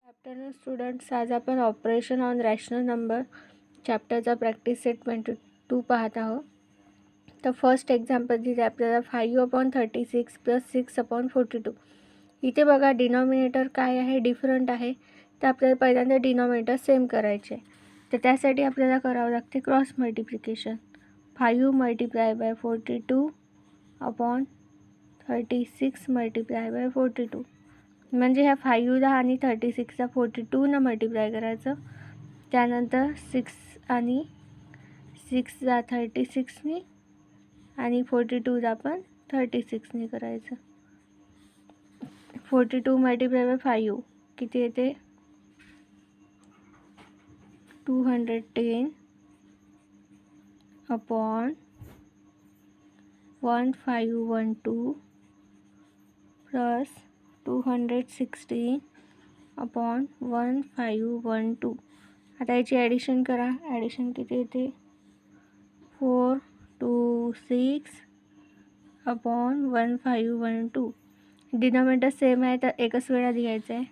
Afternoon students, आज आपण operation on rational number चॅप्टरचा प्रॅक्टिस सेट 22 पाहत आहोत. तर फर्स्ट एक्झाम्पल दिले आपल्याला 5/36 + 6/42. इथे बघा डिनॉमिनेटर काय आहे, डिफरंट आहे. तर आपल्याला पहिल्यांदा डिनॉमिनेटर सेम करायचे. तर त्यासाठी आपल्याला करावं लागते क्रॉस मल्टिप्लिकेशन. 5 × 42/36 × 42. म्हणजे ह्या 5ला आणि 36ला 42 मल्टिप्लाय करायचं. त्यानंतर 6 आणि 6ला 36 आणि 42ला पण 36 करायचं. 42 × 5 किती येते? 210 अपॉन 1512 प्लस 216 अपॉन 1512. आता याची ॲडिशन करा. ॲडिशन किती येते? 426 अपॉन 1512. डिनॉमिनेटर सेम आहे तर एकच वेळा लिहायचं आहे.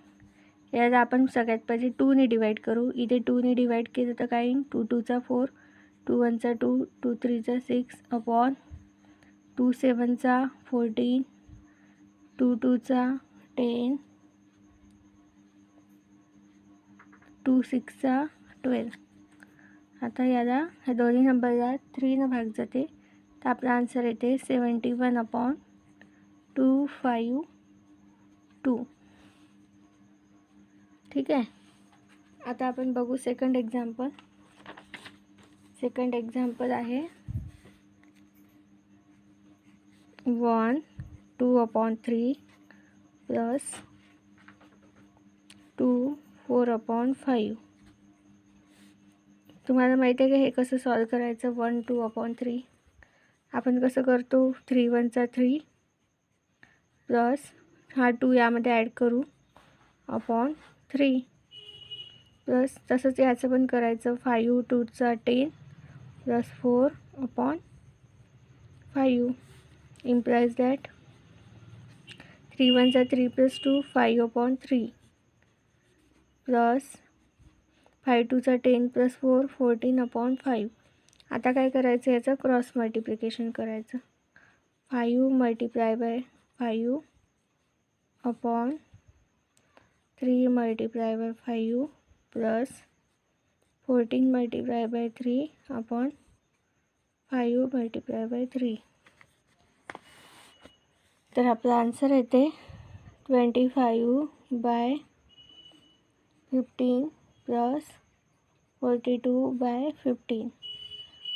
याला आपण सगळ्यात पहिले 2ने डिवाईड करू. इथे 2ने डिवाईड केलं तर काय? 2 × 2 = 4, 2 × 1 = 2, 2 × 3 = 6 अपॉन 2 × 7 = 14, 2 × 2 = 10, 2 × 6 = 12. आता याला ह्या दोन्ही नंबरला 3 भाग जाते तर आपला आन्सर येते 71/252. ठीक आहे. आता आपण बघू सेकंड एक्झाम्पल. सेकंड एक्झाम्पल आहे 1/2/3 प्लस 2/4/5. तुम्हाला माहिती आहे की हे कसं सॉल्व करायचं? 1/2/3 आपण कसं करतो? 3 × 1 = 3 प्लस हा 2 यामध्ये ॲड करू अपॉन 3 प्लस तसंच याचं पण करायचं. 5 × 2 = 10 plus 4/5 implies that 3 × 1 = 3 + 2 5/3 plus 5 × 2 = 10 plus 4 14/5. आता काय करायचं? याचं क्रॉस मल्टिप्लिकेशन करायचं. 5 × 5 अपॉन 3 × 5 प्लस 14 × 3 अपॉन 5 × 3. तर आपला आन्सर येते 25/15 प्लस 42/15.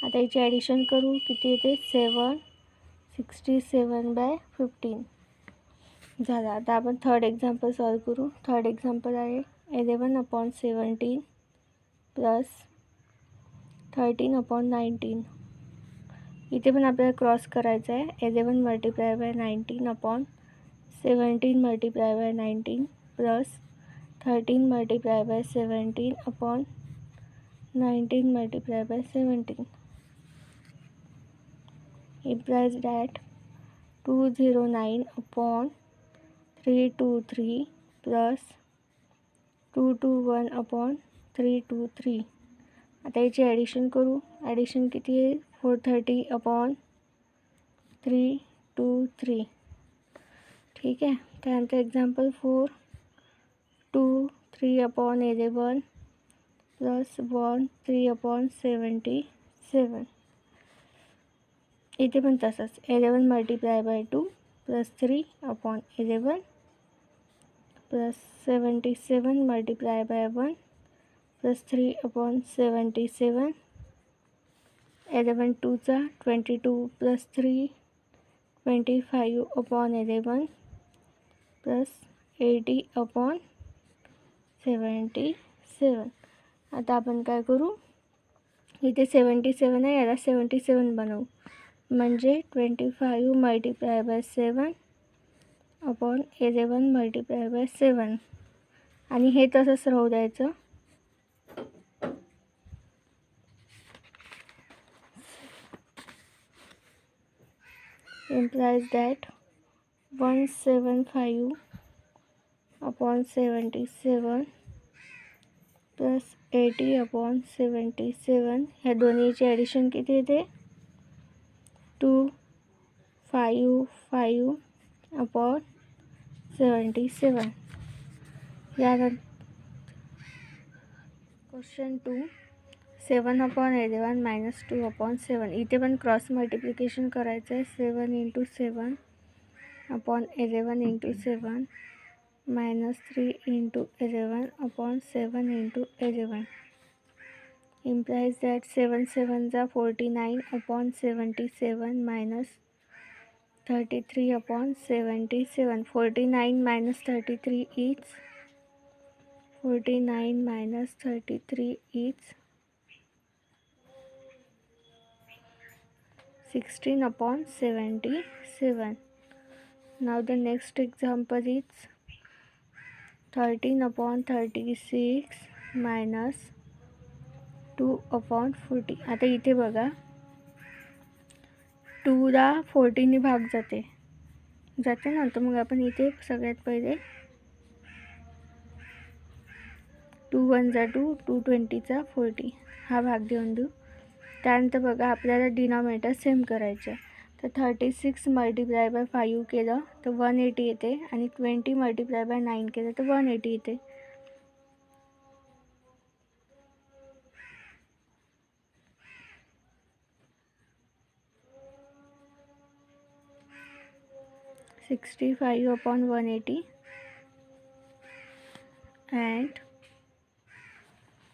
आता याची ॲडिशन करू. किती येते? 767/15 झालं. आता आपण थर्ड एक्झाम्पल सॉल्व करू. थर्ड एक्झाम्पल आहे 11/17 प्लस 13/19. इथे पण आपल्याला क्रॉस करायचं आहे. 11 × 19 upon 17 × 19 plus 13 × 17 upon 19 × 17 implies that 209 upon 323 plus 221 upon 323. आता याची ॲडिशन करू. ॲडिशन किती आहे? 430 अपॉन 323. ठीक आहे. त्यानंतर एक्झाम्पल 4 2 3/11 प्लस 1 3/77. इथे पण तसंच 11 × 2 plus 3/11 plus 77 × 1 plus 3/77. 11 × 2 = 22 plus 3 25/11 plus 80/77. आता आपण काय करू? इथे 77 आहे, याला 77 बनवू. म्हणजे 25 × 7 अपॉन 11 × 7 आणि हे तसंच राहू द्यायचं. implies that 175 upon 77 plus 80/77. ह्या दोन्हीचे ॲडिशन किती येते? 255/77. यानंतर क्वेश्चन 2, 7/11 - 2/7. इथे पण क्रॉस मल्टिप्लिकेशन करायचं आहे. 7 × 7/11 × 7 -3 × 11/7 × 11 implies that 7 7s are 49/77 minus 33/77. 49 minus 33 is 16/77. Now the next example is 13/36 minus 2/40. आता इथे बघा, 2ला 40ने भाग जाते ना, तर मग आपण इथे सगळ्यात पहिले 2 1 जा 2, 2 20 चा 40 हा भाग देऊन देऊ. त्यानंतर बघा, आपल्याला डिनॉमिनेटर सेम करायचं आहे. तर 36 × 5 केलं तर 180 येते, आणि 20 × 9 केलं तर 180 येते. (65/180) अँड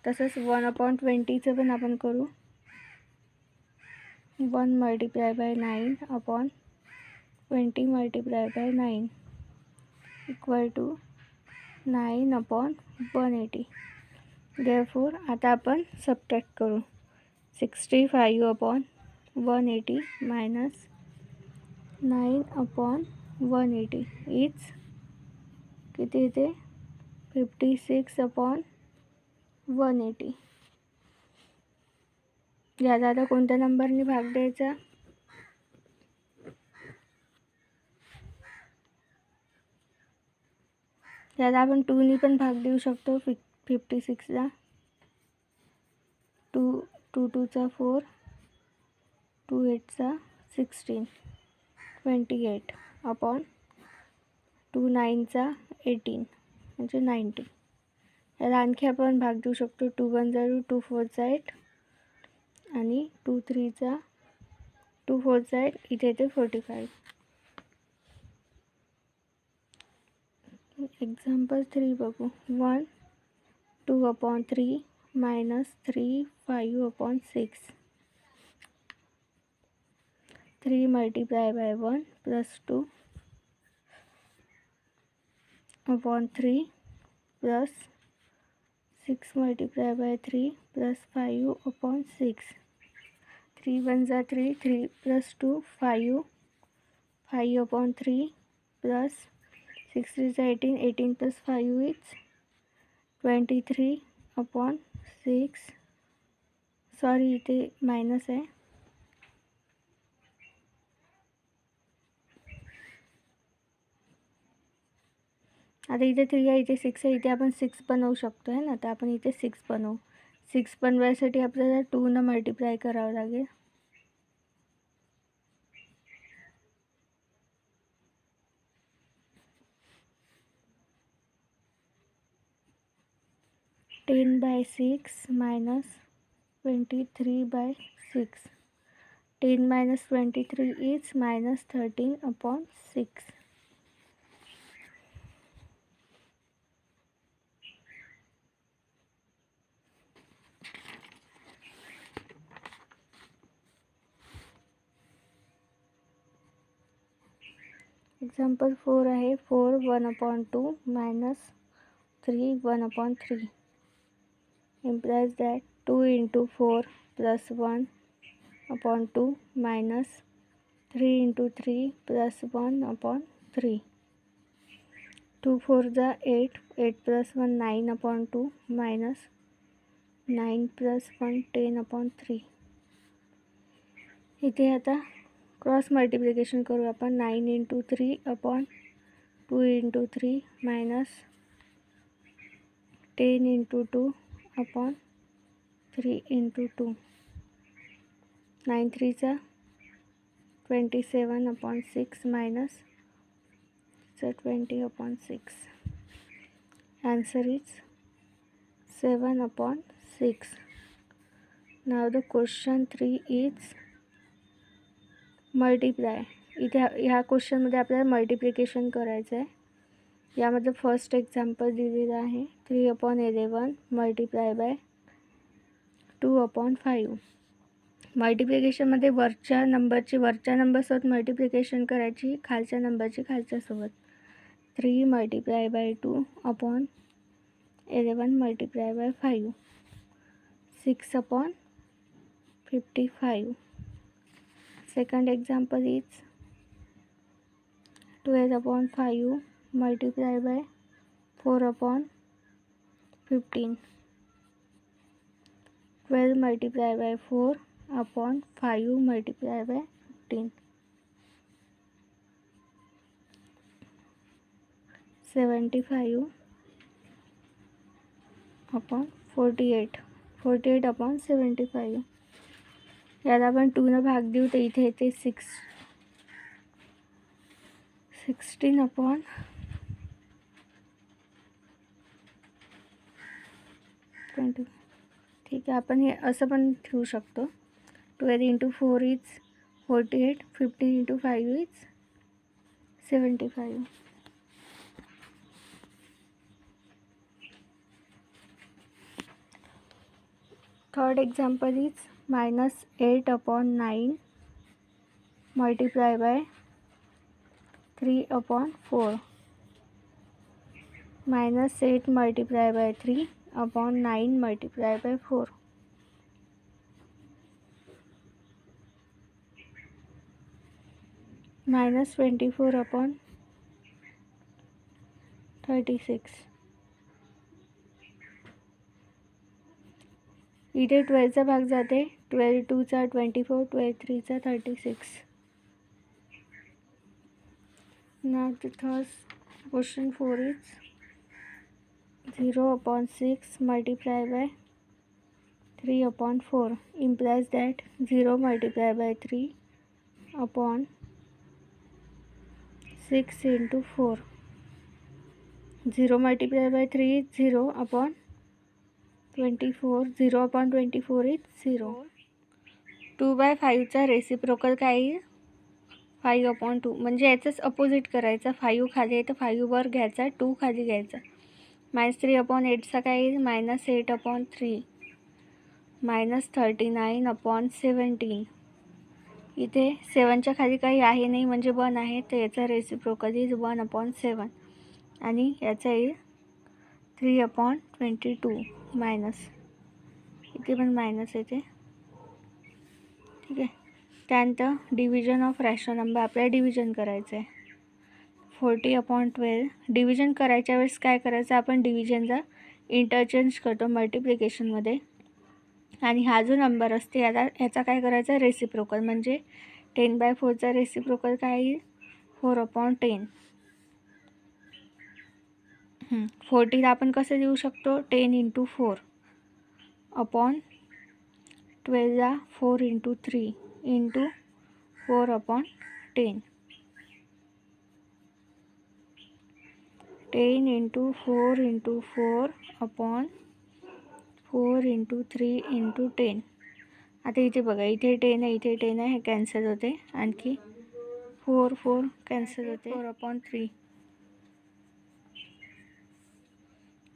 तसंच 1/20चं पण आपण करू. 1 × 9/20 × 9 इक्वल टू 9/180. देअरफॉर आता आपण सबट्रॅक्ट करू. 65/180 मायनस 9/180 इज किती येते? 56/180. याला आता कोणत्या नंबरने भाग द्यायचा? याला आपण 2ने पण भाग देऊ शकतो. 56ला 2 2चा 4, 2 8चा 16, 28/2 9चा 18 म्हणजे 90. याला आणखी आपण भाग देऊ शकतो. 2 1 जा 2, 2 4 जा 8 आणि 2 3 जा 2 4 जा 8. इथे येते 45. एक्झाम्पल 3 बघू. 1 2/3 minus 3 5/6. 3 multiplied by 1 plus 2/3 plus 6 multiplied by 3 plus 5/6. 3 1 जा 3, 3 plus 2 5, 5/3 plus 6 3 जा 18, 18 plus 5 is 23/6. सॉरी, इथे मायनस आहे. आता इथे 3 आहे, इथे 6 आहे. इथे आपण 6 बनवू शकतो आहे ना, तर आपण इथे 6 बनवू. 6 बनवायसाठी आपल्याला 2 मल्टिप्लाय करावं लागेल. (10/6 minus 23/6). 10 minus 23 is minus 13/6. Example 4 आहे. 4 1/2 minus 3 1/3 implies that 2 × 4 plus 1/2 minus 3 × 3 plus 1/3. 2 4 जा 8, 8 plus 1 9/2 minus 9 plus 1 10/3. इथे आता क्रॉस मल्टिप्लिकेशन करू आपण. 9 × 3/2 × 3 minus 10 × 2 upon 3 into 2. 9 3s are 27 upon 6 minus 20 upon 6. Answer is 7 upon 6. Now the question 3 is multiply. इथे ह्या क्वेश्चनमध्ये आपल्याला multiplication करायचं आहे. यामध्ये फर्स्ट एक्झाम्पल दिलेलं आहे 3/11 मल्टिप्लाय बाय 2/5. मल्टिप्लिकेशनमध्ये वरच्या नंबरसोबत मल्टिप्लिकेशन करायची, खालच्या नंबरची खालच्यासोबत. 3 multiply by 2/11 multiply by 5. 6/55. Second example is 12/5 multiply by 4/15. 12 multiply by 4/5 multiply by 15. 75/48. 48/75. याला आपण 2 भाग देऊ तर इथे येते 16/20. ठीक आहे, आपण हे असं पण ठेवू शकतो. 12 into 4 is 48. 15 into 5 is 75. Third example is -8/9 multiply by 3/4. -8 multiply by 3/9 multiply by 4. -24/36. इथे 12चा भाग जाते. 12 2s are 24. 12 3s are 36. Now the third question 4 is 0/6 multiply by 3/4 implies that 0 multiply by 3/6 into 4. 0 multiply by 3 is 0/24. 0/24 is 0. 2/5चा reciprocal काय आहे? 5/2. म्हणजे याचंच opposite करायचं. 5 खाली आहे तर 5 वर घ्यायचा, 2 खाली घ्यायचा. -3/8चा काय येईल? -8/3. -39/17. इथे 7च्या खाली काही आहे नाही म्हणजे 1 आहे, तर याचा रेसिप्रोकल इज 1/7. आणि याचा येईल 3/22 मायनस. इथे पण मायनस येते. ठीक आहे. त्यानंतर डिव्हिजन ऑफ रॅशनल नंबर आपल्याला डिव्हिजन करायचं आहे. 40/12. डिव्हिजन करायच्या वेळेस काय करायचं, आपण डिव्हिजनचा इंटरचेंज करतो मल्टिप्लिकेशनमध्ये. आणि हा जो नंबर असते याचा काय करायचा, रेसिप्रोकल. म्हणजे 10/4चा रेसिप्रोकल काय येईल? 4/10. 40ला आपण कसं देऊ शकतो? 10 into 4 upon 12ला 4 into 3 into 4/10. 10 into 4 into 4 upon 4 into 3 into 10. आता इथे बघा, इथे 10 आहे, इथे 10 आहे, हे कॅन्सल होते. आणखी 4 कॅन्सल होते. 4/3.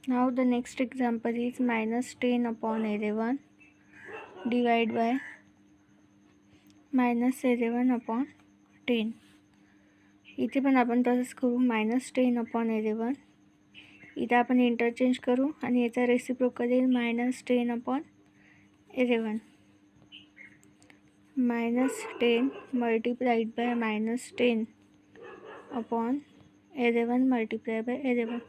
Now the next example is -10/11 divide by -11/10. इथे पण आपण तसंच करू. -10/11. इथे आपण इंटरचेंज करू आणि याचा रेसिप्रोकल येईल -10/11. -10 multiplied by -10/11 multiplied by 11.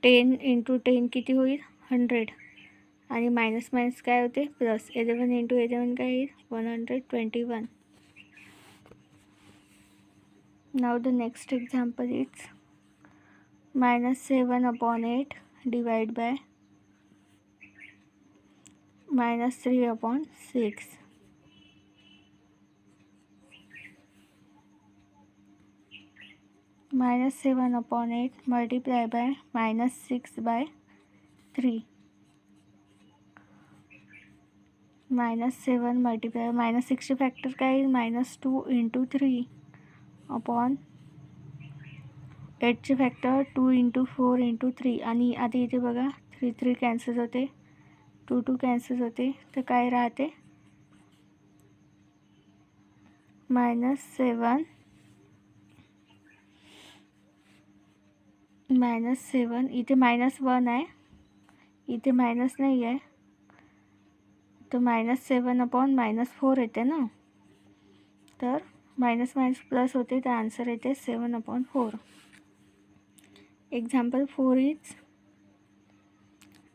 10 into 10 किती होईल? 100. आणि मायनस मायनस काय होते? प्लस. 11 into 11 काय येईल? 121. Now the next example is -7/8 divide by -3/6. -7/8 multiply by -6/3. -7 multiply -6चे factor काय -2 × 3 अपॉन 8चे फॅक्टर 2 × 4 × 3. आणि आता इथे बघा 3 3 कॅन्सल होते, 2 2 कॅन्सल होते, तर काय राहते -7 इथे -1 आहे, इथे मायनस नाही आहे, तर -7/-4 येते ना, तर मायनस मायनस प्लस होते, तर आन्सर येते 7/4. Example 4 is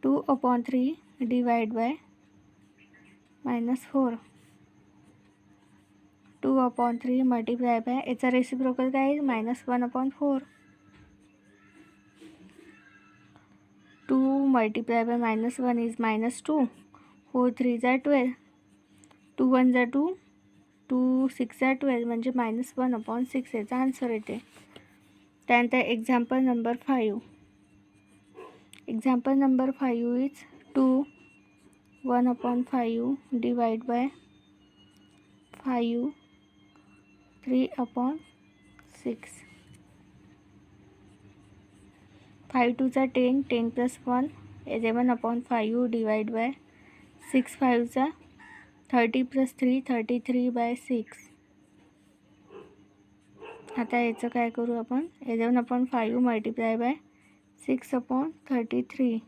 2/3 divide by -4. 2/3 multiply by, याचा रेसिप्रोकल काय आहे -1/4. 2 multiplied by -1 is -2. 4 3s are 12. 2 1s are 2. 2 6 are 12, म्हणजे -1/6 याचा आन्सर येते. त्यानंतर example number 5. Example number 5 is 2 1/5 divide by 5 3/6. 5 2s are 10, 10 plus 1 11/5 divide by 6 5s are 30 plus 3 33/6. आता याचं काय करू आपण, 11/5 मल्टिप्लाय बाय 6/33.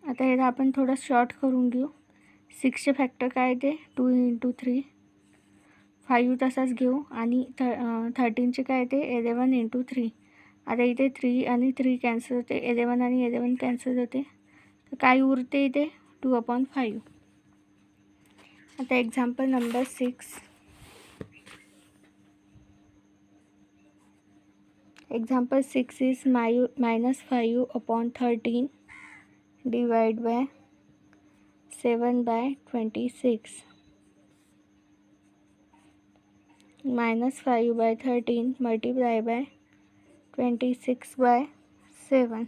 आता याला आपण थोडं शॉर्ट करून घेऊ. 6चे फॅक्टर काय ते 2 × 3, 5 तसाच घेऊ, आणि 13चे काय ते 11 × 3. आता इथे 3 आणि 3 कॅन्सल होते, 11 आणि 11 कॅन्सल होते, तर काय उरते इथे 2/5. आता example number 6. Example 6 is -5/13 divide by 7/26. -5/13 multiply by 26/7.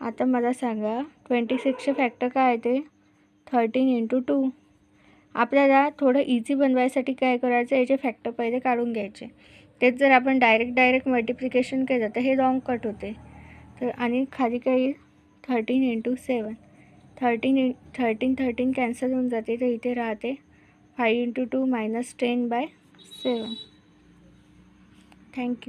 आता मला सांगा 26चे फॅक्टर काय आहे ते 13 × 2. आपल्याला थोडं इझी बनवायसाठी काय करायचं, याचे फॅक्टर पहिले काढून घ्यायचे. तेच जर आपण डायरेक्ट मल्टिप्लिकेशन केलं तर हे रॉंग कट होते. तर आणि खाली काही 13 × 7, 13 कॅन्सल होऊन जाते, तर इथे राहते 5 × 2 -10/7. थँक्यू.